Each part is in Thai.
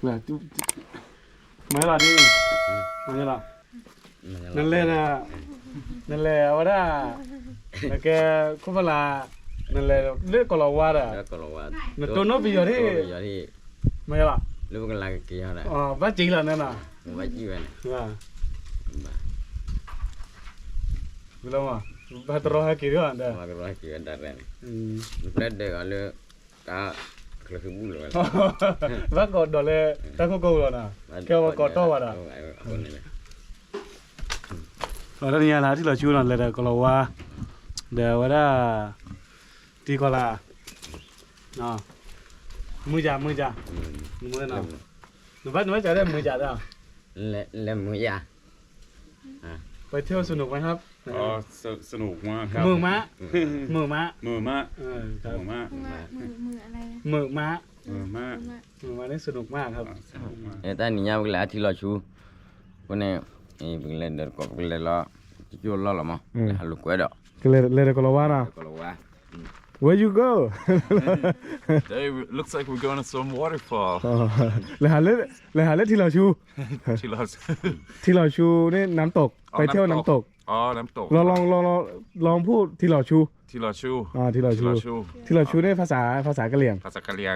là mấy là đi mấy là nên lên là nên là ở đó là cái có phải là nên là lưỡi còn là qua đó nên tôi nói bây giờ thì mấy là lúc cái là kia này bác chị là nên là bác chị vậy là belum ah bác terus kiri kan dah bác terus kiri dah kan berat deh kalau kak kalau kebul kan bác còn đó là ta có câu rồi nè kêu còn to vào đó ở đây nhà là thì là chú là đây còn là qua để ở đó đi qua là nó mưa già mưa nào nóจะได้มือจ่าได้เล่มมือยาไปเที่ยวสนุกไหมครับอ๋อสนุกมากครับมือม้าครับมืออะไรมือม้านี่สนุกมากครับแต่นี่ยาเวลาที่เราชูวันนี้เป็นเล่นเด็กก็เป็นเล่นล้อจู่ล้อหรอมั้งฮัลโหลกูเด้อก็เลยก็ละว่านะ Where you go? Hey, looks like we're going to some waterfall. เลยหาเล่นที่เราชู ที่เราชูนี่น้ำตกไปเที่ยวน้ำตกอ๋อน้ำตกลองพูดที่เราชูที่เราชูที่เราชูนี่ภาษากะเหรี่ยง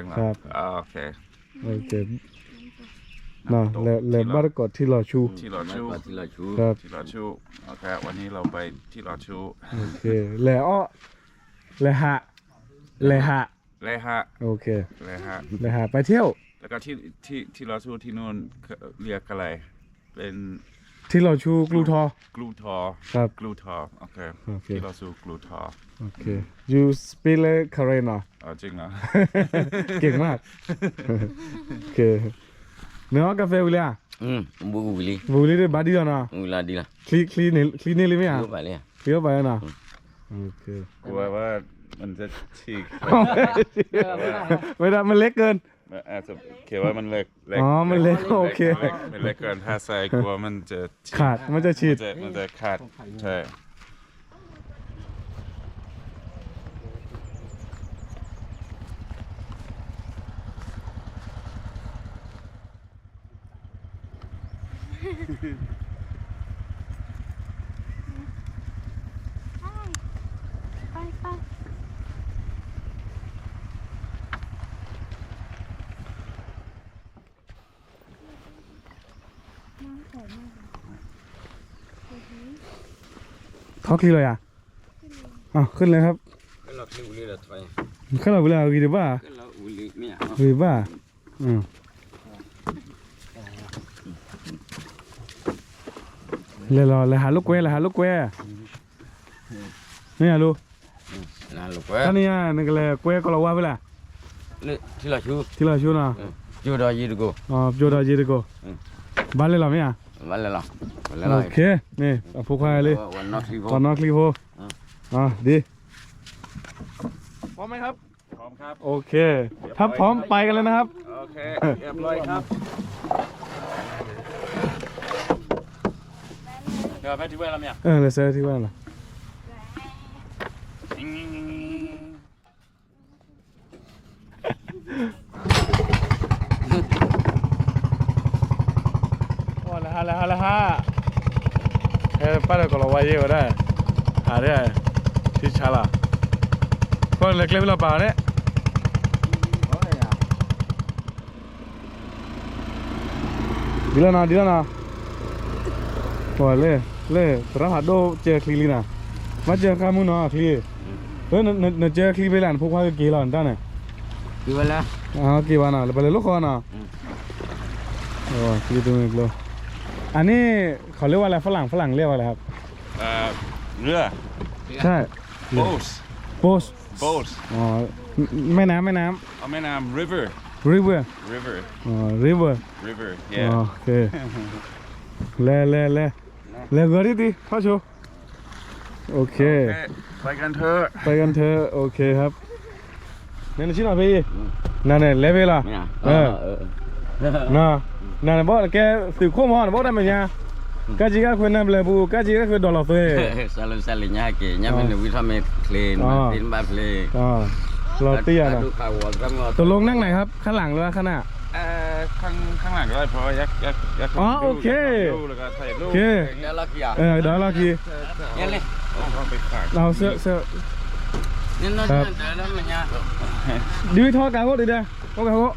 เหรอครับโอเคนะแล้วบ้านกดที่เราชูครับที่เราชูโอเควันนี้เราไปที่เราชูโอเคเลยหะโอเคเลยหะไปเที่ยวแล้วก็ที่เราชูที่นู่นเรียกอะไรเป็นที่เราชูกลูทอครับกลูทอโอเคที่เราชูกลูทอโอเค you speak Korean เหรอจริงเหรอเก่งมากโอเคเนื้อกาแฟวิลล่าบุรีได้บาดีแล้วนะบุรีดีละคลีนี่เลยไหมอ่ะไปเลยคลีไปนะโอเคกลัวว่ามันจะฉีกไม่ได้มันเล็กเกินอาจจะเขียนว่ามันเล็กมันเล็กโอเคมันเล็กเกินถ้าใส่กลัวมันจะขาดมันจะฉีดมันจะขาดใช่ไปท็อกที่เลยอ่ะขึ้นเลยครับขึ้นเราบุรีละถอยขึ้นเราบุรีวีดีบ้าขึ้นเราบุรีเนี่ยวีดีบ้าเลยหาลูกเว้นี่ลูกท่านนี่นึกเลยเว้ก็เราว่าไปละที่เราชูนะจูดายีดโกจูดายีดโกบ้านเลยหรอไม่อ่ะบ้านเลยหรอโอเคนี่ผูกไว้เลยวันนอกคลีโพดีพร้อมไหมครับพร้อมครับโอเคถ้าพร้อมไปกันเลยนะครับโอเคเรียบร้อยครับเดี๋ยวไปที่เวลาเนี่ยเลยเซอร์ที่ว่าล่ะละฮะป้าเด็กก็เราไว้เยอะได้หาได้ที่ชาละก็เล็กๆเราเปล่าเนี่ยดีแล้วนะโอ้เล่ตระหัดโดเจอคลีนะมาเจอข้ามุนคลีเนเจอคลีไปแล้วพวกเขากี่หลานด้านไหนกี่วันละกี่วันแล้วไปเลยลูกคนโอ้คลีตัวนี้เลยอันนี้เขาเรียกว่าอะไรฝรั่งเรียกว่าอะไรครับเรือใช่ boat แม่น้ำแม่น้ำ river river yeah โอเคเลยก็ดีพ่อชูโอเคไปกันเถอะโอเคครับนั่นชิโน่พี่นั่นเนี่ยเลเวลล่ะนั่นบอกแกสื่อข้อมูลบอกได้ไหมเนี่ยก็จริงก็ควรนำเลยบุก็จริงก็ควรดอลลาร์ตัวsaling nyake nyamin vitamin clean matiin batle เราเตี้ยนะตัวลงนั่งไหนครับข้างหลังหรือว่าข้างหน้า ข้างหลังก็ได้เพราะยักษ์ อ๋อโอเค ดูแล้วก็ถ่ายรู โอ ป เค เดี๋ยวเราเกี่ยว เดี๋ยวเราที เนี่ยเลย เอาไปฝาก เราเสื้อ เนี่ยน้อยเดี๋ยวเราไม่ยาก đi thôi cá hốt đi đây có cá hốt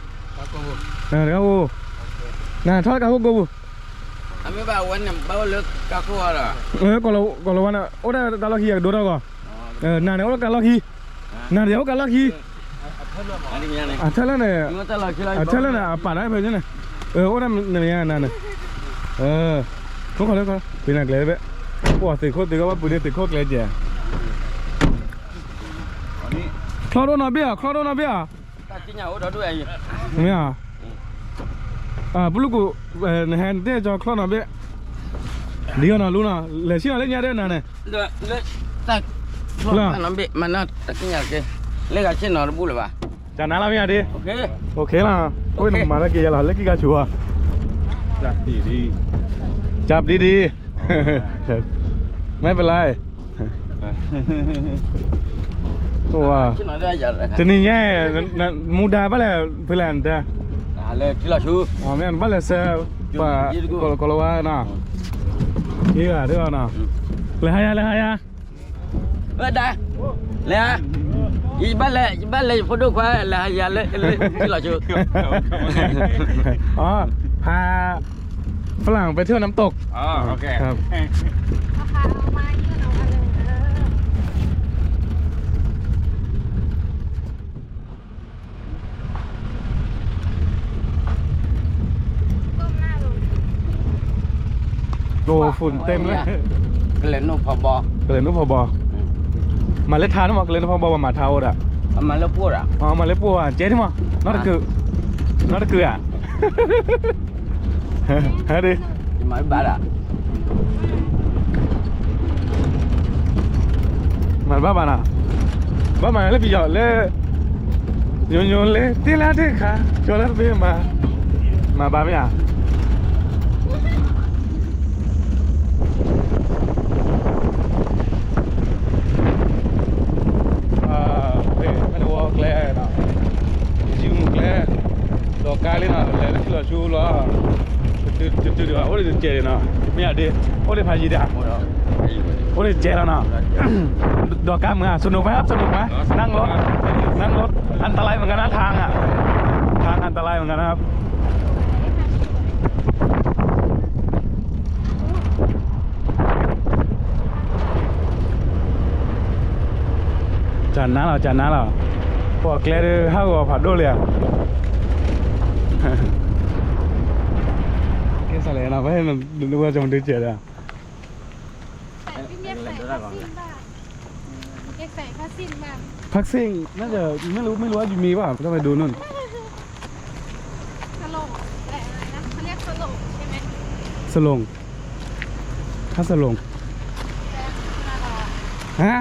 nè cá hốt nè thôi cá hốt cô อันนี้บ่าววันเนี่ยบ่าวเลิกกะคัวเหรอ còn làวันà ô đây cá lóc hi đồ đâu rồi nè nếu cá lóc hi nè nếu cá lóc hi อันนี้ยังไง à thế là này มันจะลอยกี่ลอย à thế là này bản đấy phải như này ô đây này nè không còn đấy con bên này lấy vậy ủa từ khốt từ các bác bùi đi từ khốt lấy gì อันนี้ kho đâu nào biết à kho đâu nào biết à ตัดที่เหนียวเราด้วย ไม่อ่ะบลูกูแฮนเต้จอคลอนอ่ะเบ้ดีอ่ะนะลูน่ะเลชิอ่ะเล่นยาได้น่ะเนี่ย เลยตัดน้ำเบ็ดมันน่ะตัดที่เหนียวเกเล็กอาชีพนอนบุหรี่ป่ะ จานนั้นละไม่อ่ะดิ โอเค โอเคล่ะโอ้ยมาแล้วกี่ละเล็กกี่กาชัว จับดี จับดีๆไม่เป็นไรตัว ที่นอนได้ยังไง จะนี่แย่มูดาบ้าเลยเพื่อนเด้อ เลยที่เราชู อ๋อแม่นบ้าเลยเซ่ป่ะกอลว่าน่ะนี่อ่ะเด้อน่ะเลยหายา ได้เลยอีบ้านเลยพอดูว่าเลยอย่าเลยที่เราชู อ๋อพาฝรั่งไปเที่ยวน้ำตก อ๋อโอเค ครับ เอาพาเอามายื่นเอามาเลยก้มหน้าลง โดฝุ่นเต็มเลย ก็เลยนุ่งพอบอ ก็เลยนุพบมาเล็ดทานมาก็เลยนุพบมาเท้าอ่ะ มาแล้วพูดอ่ะ อ๋อมาเล็ดปัวเจ๊ที่มานอตะกืออ่ะเฮ้ยดิ ที่มาบ้านอ่ะ มันบ้ามันอ่ะบ้ามันเลยพี่หยอดเลยโยนเลยตีละเด็กค่ะโยนแล้วพี่มาบ้าไหมอ่ะไม่รู้ว่าแกล้งนะจิ๋วแกล้งดอกกาเลยนะเลยที่เราชูล้อจุดโอ้ยเจ๋งนะไม่อยากดิโอ้ยพาจีดาโอ้ยเจ๋งแล้วนะดอกกาเมืองสนุกไหมครับสนุกไหมนั่งรถอันตรายเหมือนกันนะทางอ่ะทางอันตรายเหมือนกันนะครับจานน้าเราพวกแกลด์ห้าวผัดโดเลยอ่ะแค่อะไรนะเพื่อนดูว่าจะมันดูเจ๋ออ่ะ ใส่พี่เมียใส่ผ้าสิ้นบ้างเรียกใส่ผ้าสิ้นบ้าง พักซิ่งน่าจะไม่รู้ว่าอยู่มีป่ะต้องไปดูนู่น สโลงแต่อะไรนะเขาเรียกสโลงใช่ไหม สลงถ้าสลง แต่เวลาเรา ฮะ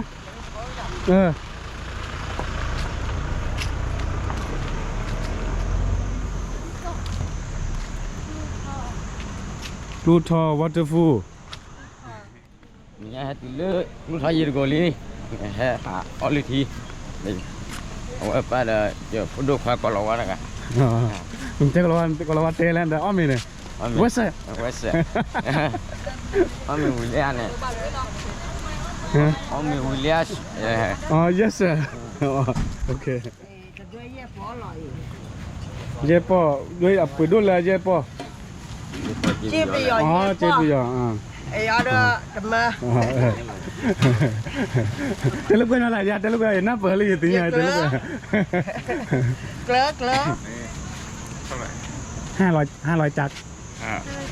รูทอวอเตอร์ฟูล นี่ฮะที่เลือกลูกชายยืนโกลีนี่ฮะออลิทีเอาไว้ป้าเดี๋ยวพอดูความกลัวว่าอะไรกัน ผมเจ๊กลวันเตแลนด์อ้อมมีเนี่ยเวสเซ่ เวสเอามีวิลเลียนเนี่ยเอามีวิลเลียส อ๋อ yes sir โอเคเย่ปอด้วยอ่ะปุ๋ยดูแลเย่ปอ จีบยอ อ๋อเจ๊ปุยอ่ะ ไอ้ยอดทำไม เจ๊ลูกเป็นอะไรยาเจ๊ลูกเป็นน้าเปิดเลยตีไงเจ๊ลูกเป็น เกลือ เท่าไหร่ 500จัก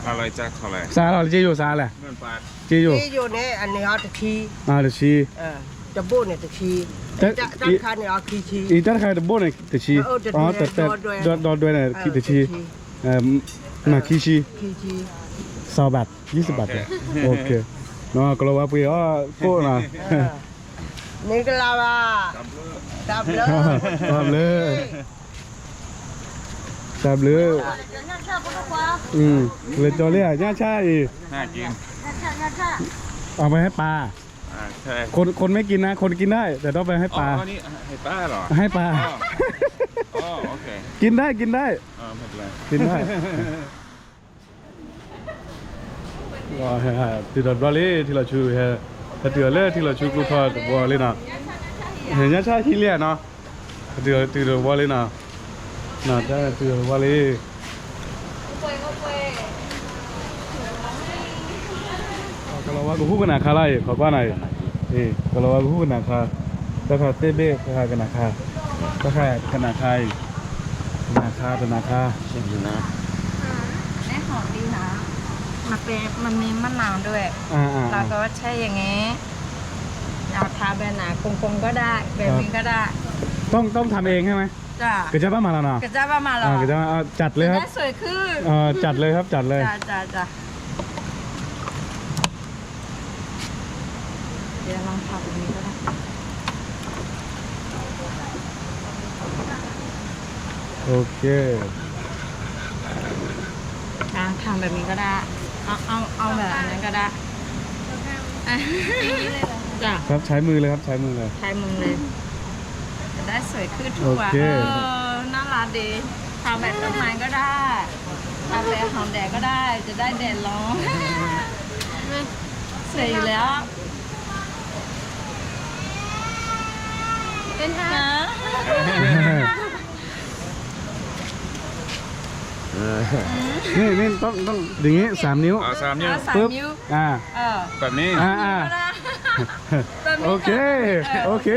อะไรจักเท่าไหร่ ซาเราเจ๊อยู่ซาแหละ เงินบาท เจ๊อยู่ ที่อยู่เนี่ยอันนี้เอาตะคี เดี๋ยวชี จะบูเนี่ยตะคีจะคันเนี่ยเอาคีชี อีตั้งใครจะโบ้เนี่ยตะชีอ๋อแต่ดอด้วยเนี่ยตะชีมาคีชี คีชี 20 บาท20 บาทเลยโอเคเนาะก็เราว่าไปอ๋อโก้นะ นี่ก็ลาวาจับเลย จับเลยเลยจอเรียย่าช่าอี น่ากิน เอาไปให้ปลา ใช่ คนไม่กินนะคนกินได้แต่ต้องไปให้ปลา นี่ให้ป้าเหรอ ให้ปลา อ๋อ อ๋อโอเค กินได้กินได้ ไม่เป็นไร กินได้ว้าฮะติดบอลลี่ที่เราชูฮะถ้าเดือดเลยที่เราชูกูทอดบอลเลยนะเห็นยังใช่ที่เลี้ยเนาะเดือดบอลเลยนะน่าจะเดือดบอลเลยkalau aku hu kena khala ye kau mana ye kalau aku hu kena khala tak kau tebe kena khala tak kau kena khala kena khala เช่นนะ แม่หอมดีนะมันมีมะนาวด้วยแล้วก็ใช่อย่างงี้เอาทาแบบไหนกลมๆก็ได้แบบนี้ก็ได้ ต้องทำเองใช่ไหม จ้ะ กระจับมาแล้วนะ กระจ้ามาหรอก ระจับจัดเลยครับ ได้สวยขึ้น จัดเลยครับจัดเลย จ้ะเดี๋ยวลองทำแบบนี้ก็ได้ โอเค ทำแบบนี้ก็ได้เอาแบบนั้นก็ได้จ้ะ ครับใช้มือเลยครับใช้มือเลย ใช้มือเลยจะได้สวยขึ้นทุกวัน โอเค น่ารักดีทำแบบต้นไม้ก็ได้ทำแบบหอมแดดก็ได้ จะได้แดดร้อนสวยอยู่แล้ว เป็นฮะ นะ นี่ต้องอย่างงี้3 นิ้ว สามนิ้ว เอาสาม ปึ๊บ นิ้ว แบบนี้ แบบนี้ โอเคโอเค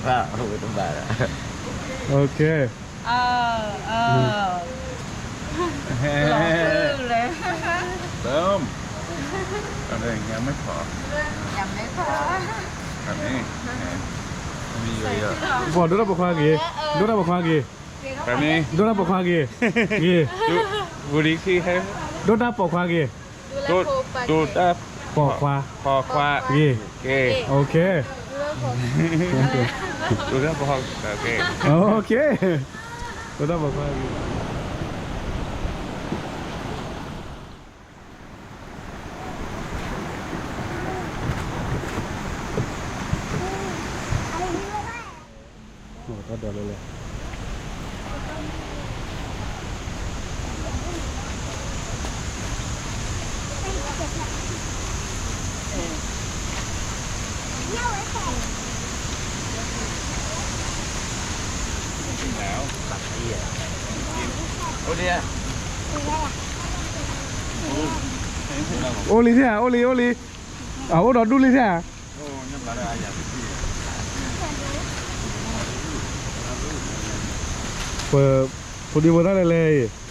ว่าโอ้ยต้องบาดอ่ะ โอเค เออหล่อขึ้นเลย เติมอะไรอย่างเงี้ยไม่พอ ยังไม่พอ แบบนี้มีเยอะ Bỏ đốt ra bọc hoa kìa. Đốt ra bọc hoa kìa. ๆแบบนี้ Đốt ra bọc hoa kìa. Kìa. บุรีคือให้ Đốt ra bọc hoa kìa. ดูดอัพ Bọc hoa. พอควา Kìa. เกย์ Ok. ดูดอัพพอเกย์ Ok. Đốt ra bọc hoa kìa. Ủa, tao đổ lên. แล้ว โอ้เนี่ย Oli thế à? Oli, Oli. À, ô đó đu lên thế à? โอ้ยำอะไรอย่างนี้ Phổ đi bữa đây lề.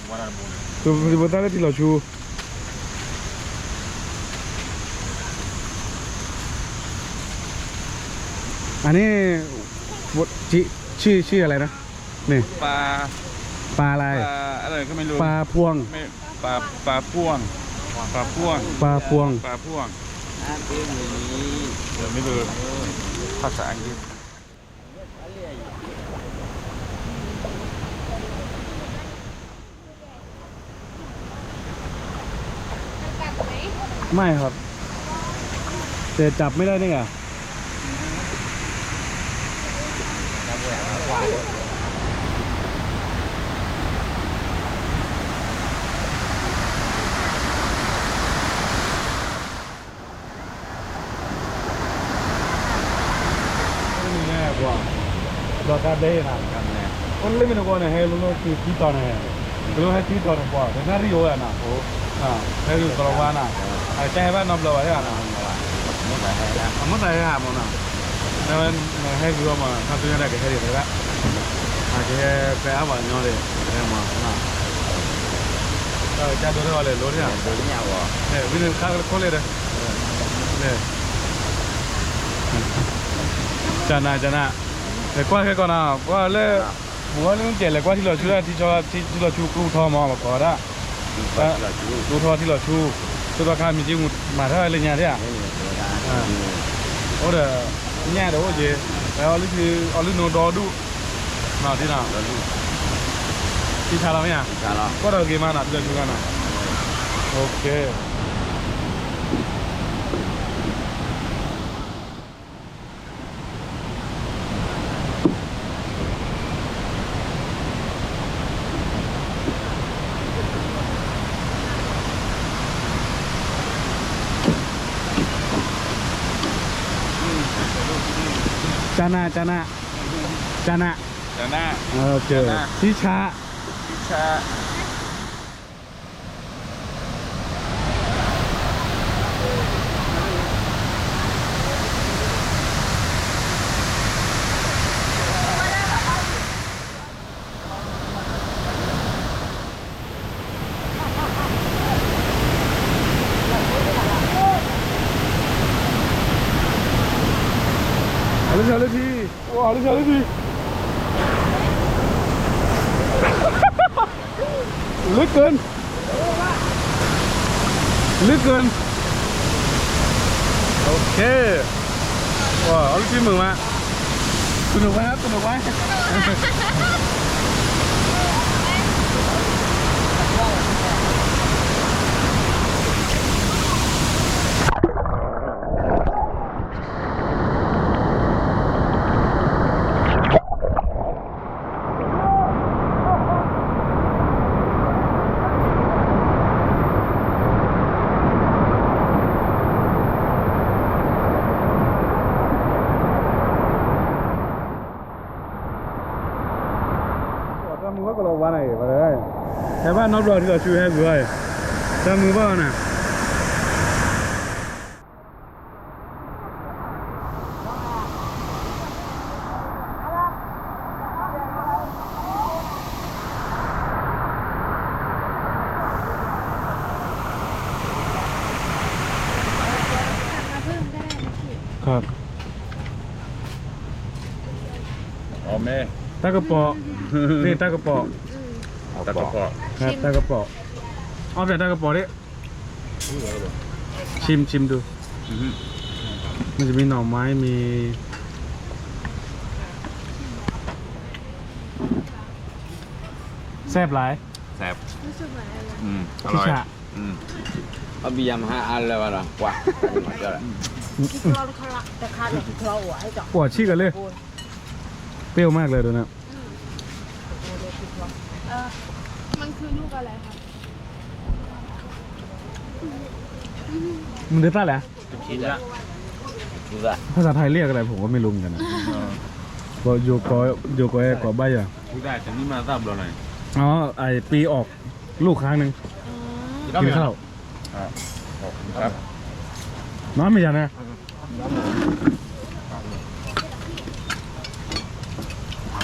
วันนั้นบุญ Phổ đi bữa đây thì là chu. Anh ấyชื่ออะไรนะนี่ ปลา ปลาอะไร อะไรก็ไม่รู้ ปลาพวง ไม่ปลาพ่วงปลาพ่วง ปลาพวง ปลาพ่วง อ่านเรื่องนี้ เดี๋ยวไม่รู้ภาษาอังกฤษ กัดไหม ไม่ครับแต่จับไม่ได้นี่ไงนี่แน่กว่าดอกการเล่นะ กันแน่ คนเล่นเป็นคนเนี่ยให้ลูกๆที่ตอนเนี่ยลูกให้ที่ตอนกว่าแต่น่าริโออ่ะนะโอ้ให้ดูกระวานะไอ้แจ้บ้านน้ำเปล่าใช่ไหมนะ ไม่ได้แล้ว 아무 나야 아무나 나는 해 그거 뭐 사투리나 게 해야 되라 아 그게 배아 봐 녀래 그래 뭐나 아 자도래 와래 로리야 เดี๋ยวเนี่ยว่า 네 우리는 가을 콜레래 네 자나 네 과게 거나 과래 뭐는 제래 과 티로 주라 티로 주고 더뭐 거라 두 더 티로 주 또가 가면 지금 말아 알려냐 돼 Ủa là nhà đâu gì? Ở lúc nó đo đủ. Nào thế nào? Đi thả làm nha. การละ Có đâu game nào được juga nào. Ok. จานะ จาน่า โอเคชิชา ชา好了，哇，好了，ลึกเกินโอเคว้าวเอาลูกชิ้นมึงมาสนุกไหมครับสนุกไหมมือว่าก็เราว่าไหนไปเลยแต่ว่านอกรอที่เราช่วยให้ด้วยแต่มือว่าน่ะมาเพิ่มก็ได้นะพี่ ครับ อ๋อแม่ ตากระป๋อนี่ตากระป๋อ ตะกะปอ ครับตากระป๋อเอาแต่ตากระป๋อดิชิมดูมันจะมีหน่อไม้มีแซ่บหลาย แซ่บ รู้สึกเหมือนอะไร อร่อย ชิชะ Abi yang mahal lah barang. Wah. ปวดชี้กันเลยเปรี้ยวมากเลยดูนะ มันคือลูกอะไรคะ มันเดือดต้าแหละ Tidak. Juga. ภาษาไทยเรียกอะไรผมก็ไม่รู้เหมือนกันนะก็โยโกะกอใบอ่ะ ได้แต่นี่มาทราบเราหน่อย อ๋อไอปีออกลูกครั้งหนึ่งกินข้าว ขอบคุณครับ น้อยไม่ใช่นะ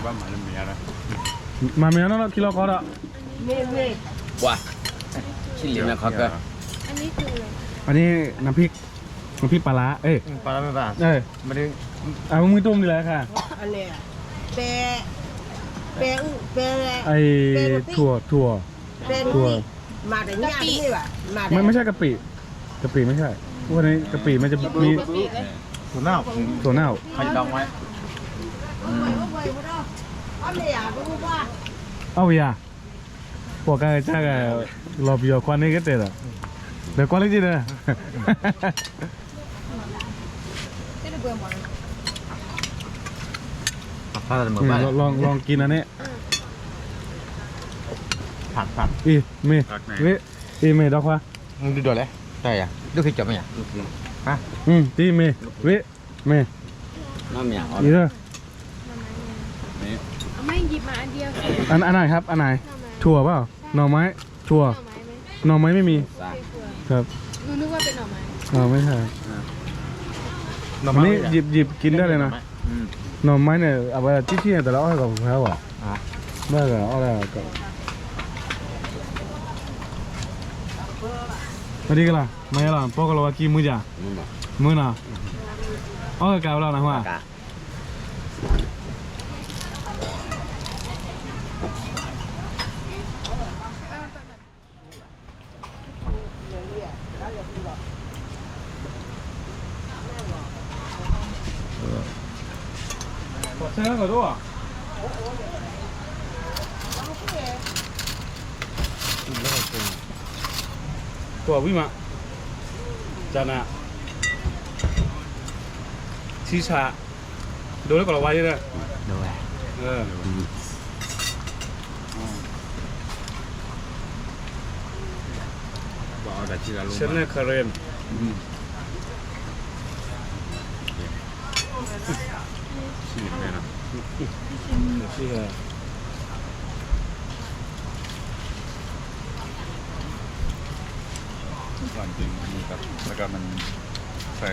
บ้านหมายเลขเมียนะ มาเมียนั่นกิโลกอล์อ่ะ Wah. Cili nak kau. อันนี้คืออะไร อันนี้น้ำพริกปลาร้าเอ้ย Parah memang. เอ้ยมาดึงเอามือตุ้มดีแล้วค่ะ อะไรอะเปไอถั่ว เป็น ถั่ว มาแต่ย่างนี่ว่ะมาแต่ ไม่ใช่กะปิไม่ใช่วันนี้กะปิมันจะมี ถั่วเน่า ถั่วเน่า Kau dong mai. อะไรอ่ะก็รู้ว่า เอาอย่าพวกกันจ้ากันรอบยอควันนี้ก็เตะละเดี๋ยวควันเลยจีนะ Apa dah นี่ memang. ลองกินอันนี้ Pak. อีเมอีเมดอกว่า Duduk leh. Saya. Duduk kecap ya. Hah? ตีเมเม Nam ya. อีเด้อ เอาไม่หยิบมาอันเดียว อันไหนครับอันไหนถั่วเปล่าหน่อไม้ถั่ว หน่อไม้ไหมหน่อไม้ไม่มี Sah. ครับ หนูนึกว่าเป็นหน่อไม้ อ๋อไม่ใช่อันนี้หยิบกินได้เลยนะหน่อไม้เนี่ยเอาไปที่แต่เราเอาให้กับเขาอ่ะเมื่อกันเอาอะไรก็สวัสดีกันล่ะไม่ล่ะพวกเราว่ากี่มื้อจ้ะ Memang. มื้อน่ะเอากับกาวเรานะว่า Kak. ใช่แล้วก็ตัวตัววิมาจานะชิชาดูแล้วก็เราไว้ด้วย Dua. บอกเอาแต่ที่เราลง ฉันเนี่ยคาเรน ชื่ออะไร ก่อนจริงมีกับแล้วก็มันใส่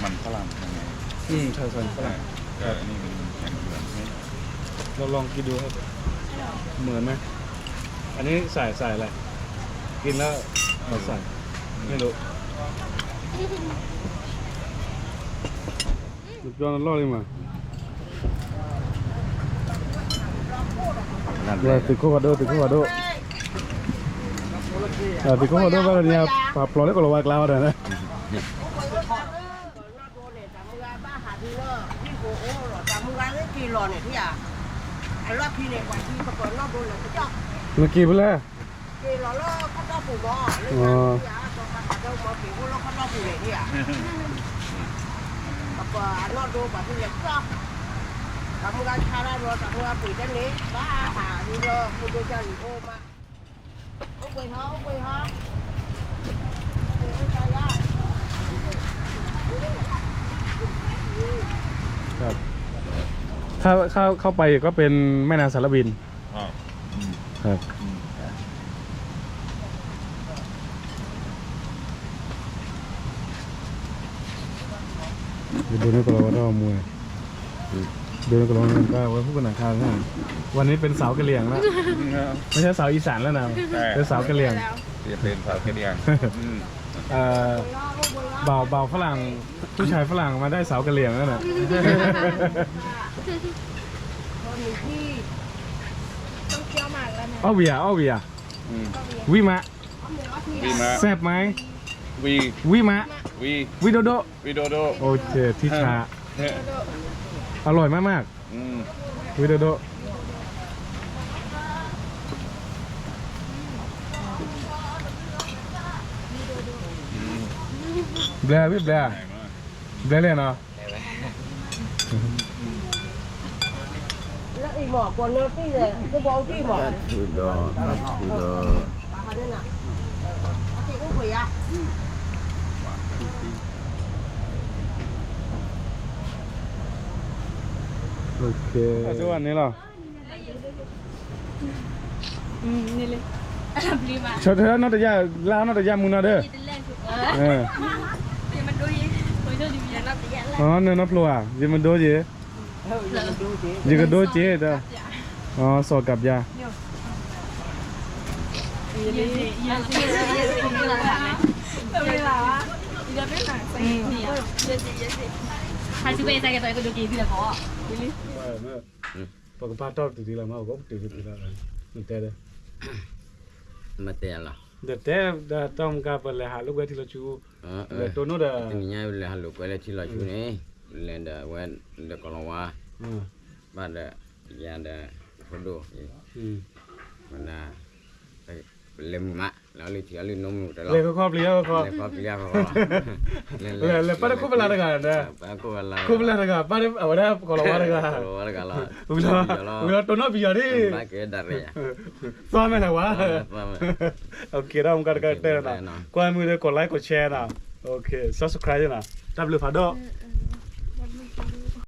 มันฝรั่งยังไง ใช่ใช่ฝ ใช่ รั่ง ก็อันนี้มันแข็งเหลืองใช่ไหม เราลองกินดูครับเหมือนไหมอันนี้ใส่อะไรกินแล้วเราใส่ไม่รู้สุดยอดรอดเลยมา Nanti tiku wado barunya paplolnya kalau wak lawan ada lagi pula kamu kan cara lo kamu apa itu nih bah di lo kudu cari oma oke ha ครับถ้าเข้าไปก็เป็นแม่น้ำสารวิน อ๋อ ครับดูนี่ก็เราว่าเรามวยดูนี่ก็เราก็ว่าผู้กันหนังคาวนะวันนี้เป็นสาวกะเหรี่ยงแล้วไม่ใช่สาวอีสานแล้วนะเป็นสาวกะเหรี่ยง จะเป็นสาวกะเหรี่ยง บ่าวฝรั่งผู้ชายฝรั่งมาได้สาวกะเหรี่ยงแล้วนะ ต้องเคี้ยวหมากแล้วนะ อ้อเวียวิมะ วีมา แซ่บไหม วี วิมะ วี วิโดโด วีโดโด โอเคทิชาอร่อยมากๆวิโดโดแบลวิแบลเลยเนาะ แล้วอีหมอคนนู้นที่เลยก็บอกที่หมอ sudah ที่น่ะที่ก็คุยอ่ะ โอเคช่วงนี้เหรอ นี่เลยรีมา ชดเธอน่าจะยาล้าวน่าจะยามุนนะเด้อ กินเล่นถูก เออ เดี๋ยวมันดูยิคุยเรื่องดีๆรับเยอะเลย อ๋อเนื้อนับปลัวยิมันโดจียิก็โดจีเด้ออ๋อสอกับยา 还是为啥个ตัวก็ดูดีที่ละพอ ปกป้าตอบตีละมาก็ตีละนี่แต่เด้อ mati Allah เด็ดแต่da tom ka pa le ha lu ga ti lo chu le to no da tingginya boleh halu boleh cila cune boleh ada wan ada kolawa pada ya ada foto mana boleh mak lalu dia lalu nom เลยก็ครอบเลี้ยวก็ lepas pilih apa เลยปะko bala daga da aku wala ko bala daga pa de awada ko la wa daga wala kala ulo to no biya de pakai dari ya so me la wa okay da un ka ka te na ko mu de ko like ko share na okay subscribe na w fa do